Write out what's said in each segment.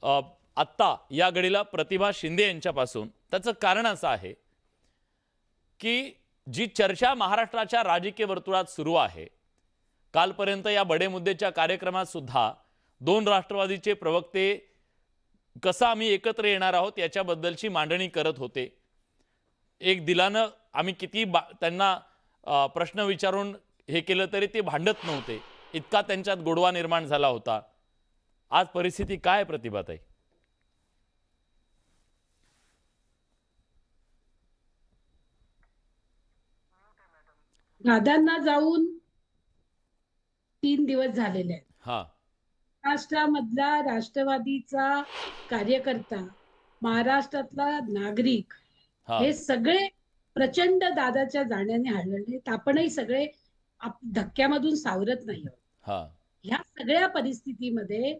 आत्ता या घडीला प्रतिभा शिंदे यांच्यापासून, त्याचं कारण असं आहे की जी चर्चा महाराष्ट्राच्या राजकीय वर्तुळात सुरू आहे, कालपर्यंत या बडे मुद्देच्या कार्यक्रमात सुद्धा दोन राष्ट्रवादीचे प्रवक्ते कसं आम्ही एकत्र येणार आहोत याच्याबद्दलची मांडणी करत होते। एक दिलानं आम्ही किती त्यांना प्रश्न विचारून हे केलं तरी ते भांडत नव्हते, इतका त्यांच्यात गोडवा निर्माण झाला होता। आज परिस्थिती काय प्रतिभाताई? दादांना जाऊन 3 दिवस झालेले आहेत। हा, महाराष्ट्रामधला राष्ट्रवादीचा कार्यकर्ता, महाराष्ट्रातला नागरिक हे सगळे प्रचंड दादाच्या जाण्याने हळहळले। आपणही सगळे धक्क्यामधून सावरत नाही आहोत। ह्या सगळ्या परिस्थितीमध्ये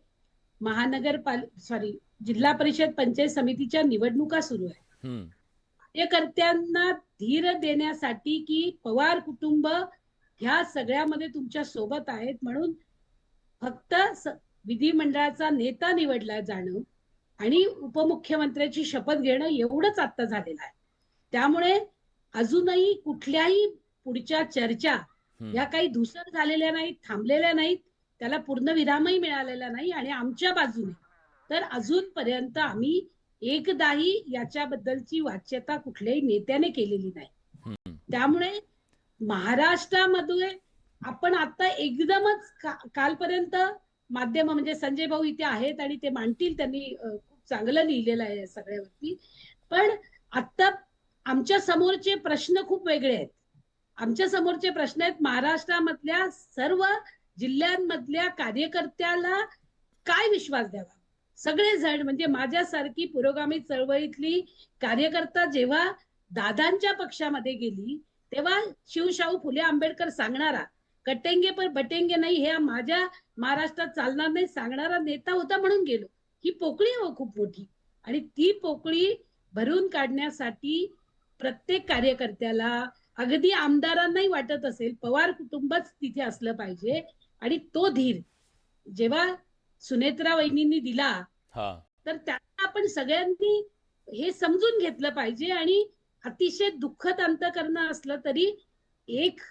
जिल्हा परिषद पंचायत समितीच्या निवडणुका सुरू आहेत। कार्यकर्त्यांना धीर देण्यासाठी की पवार कुटुंब ह्या सगळ्यामध्ये तुमच्या सोबत आहेत म्हणून फक्त विधिमंडळाचा नेता निवडला जाणं आणि उपमुख्यमंत्र्याची शपथ घेणं एवढंच आता झालेलं आहे। त्यामुळे अजूनही कुठल्याही पुढच्या चर्चा या काही धूसर झालेल्या नाहीत, थांबलेल्या नाहीत, त्याला पूर्ण विरामही मिळालेला नाही। आणि आमच्या बाजूने तर अजूनपर्यंत आम्ही एकदाही याच्याबद्दलची वाच्यता कुठल्याही नेत्याने केलेली नाही। त्यामुळे महाराष्ट्रामध्ये आपण आता एकदमच कालपर्यंत माध्यम म्हणजे संजय भाऊ इथे आहेत आणि ते मांडतील, त्यांनी खूप चांगलं लिहिलेलं आहे या सगळ्यावरती। पण आता आमच्या समोरचे प्रश्न खूप वेगळे आहेत। आमच्या समोरचे प्रश्न आहेत महाराष्ट्रामधल्या सर्व जिल्ह्यांमधल्या कार्यकर्त्याला काय विश्वास द्यावा। सगळेजण म्हणजे माझ्यासारखी पुरोगामी चळवळीतली कार्यकर्ता जेव्हा दादांच्या पक्षामध्ये गेली तेव्हा शिवशाहू फुले आंबेडकर सांगणारा कटेंगे पर बटेंगे नाही हे माझ्या महाराष्ट्रात चालणार नाही सांगणारा नेता होता म्हणून गेलो। ही पोकळी हो खूप मोठी आणि ती पोकळी भरून काढण्यासाठी प्रत्येक कार्यकर्त्याला अगदी आमदारांनाही वाटत असेल पवार कुटुंबच तिथे असलं पाहिजे। आणि तो धीर जेव्हा सुनेत्रा वहिनींनी दिला तर त्यांना आपण सगळ्यांनी हे समजून घेतलं पाहिजे। आणि अतिशय दुःखद अंतःकरण असलं तरी एक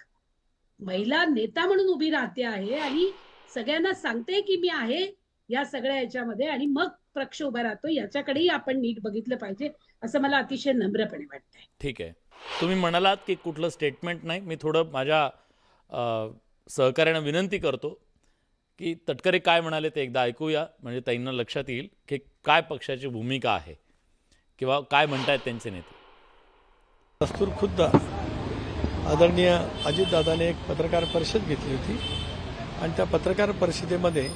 महिला नेता म्हणून उभी राहते आहे आणि सगळ्यांना सांगते की मी आहे या सगळ्या याच्यामध्ये आणि मग पक्ष उभा राहतो, याच्याकडेही आपण नीट बघितलं पाहिजे असं मला अतिशय नम्रपणे वाटतंय। ठीक आहे, तुम्ही म्हणालात की कुठलं स्टेटमेंट नाही, मी थोडं माझ्या सहकार्यांना विनंती करतो की तटकरे काय म्हणाले ते एकदा ऐकूया, म्हणजे ताईंना लक्षात येईल की काय पक्षाची भूमिका आहे किंवा काय म्हणतायत त्यांचे नेते। दस्तूर खुद्द आदरणीय अजितदादाने एक पत्रकार परिषद घेतली होती आणि त्या पत्रकार परिषदेमध्ये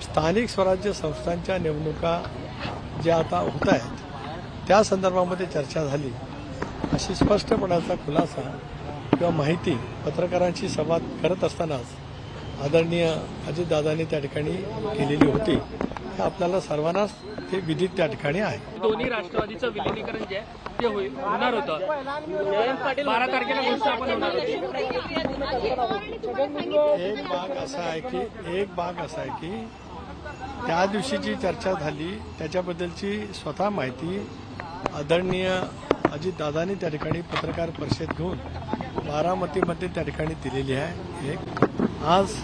स्थानिक स्वराज्य संस्थांच्या निवडणुका ज्या आता होत आहेत त्या संदर्भामध्ये चर्चा झाली अशी स्पष्टपणाचा खुलासा किंवा माहिती पत्रकारांशी संवाद करत असतानाच आदरणीय अजितदादांनी त्या ठिकाणी केलेली होती। हे आपल्याला सर्वांनाच ते विदित त्या ठिकाणी आहे। दोन्ही राष्ट्रवादीचं विलीनीकरण जे आहे ते होणार होतं, 12 तारखेला गोष्ट आपण होणार होती। एक भाग असा आहे की त्या दिवशीची चर्चा झाली त्याच्याबद्दलची स्वतः माहिती आदरणीय अजितदादांनी त्या ठिकाणी पत्रकार परिषद घेऊन बारामतीमध्ये त्या ठिकाणी दिलेली आहे। आज